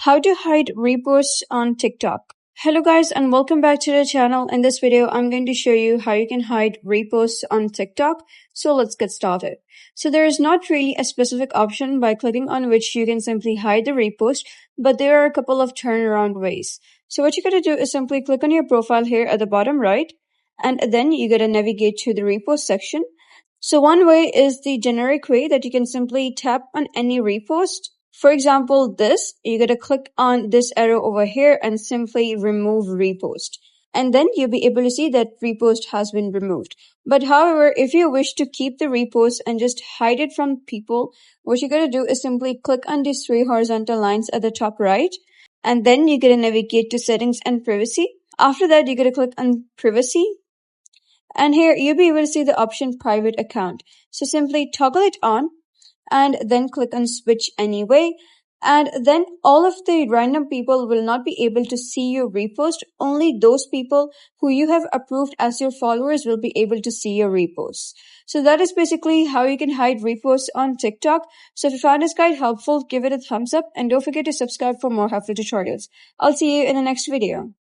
How to hide reposts on TikTok. Hello guys and welcome back to the channel. In this video, I'm going to show you how you can hide reposts on TikTok. So let's get started. So there is not really a specific option by clicking on which you can simply hide the repost, but there are a couple of turnaround ways. So what you gotta do is simply click on your profile here at the bottom right, and then you gotta navigate to the repost section. So one way is the generic way that you can simply tap on any repost. For example, you gotta click on this arrow over here and simply remove repost. And then you'll be able to see that repost has been removed. But however, if you wish to keep the repost and just hide it from people, what you gotta do is simply click on these three horizontal lines at the top right. And then you gotta navigate to settings and privacy. After that, you gotta click on privacy. And here you'll be able to see the option private account. So simply toggle it on and then click on switch anyway. And then all of the random people will not be able to see your repost. Only those people who you have approved as your followers will be able to see your reposts. So that is basically how you can hide reposts on TikTok. So if you found this guide helpful, give it a thumbs up and don't forget to subscribe for more helpful tutorials. I'll see you in the next video.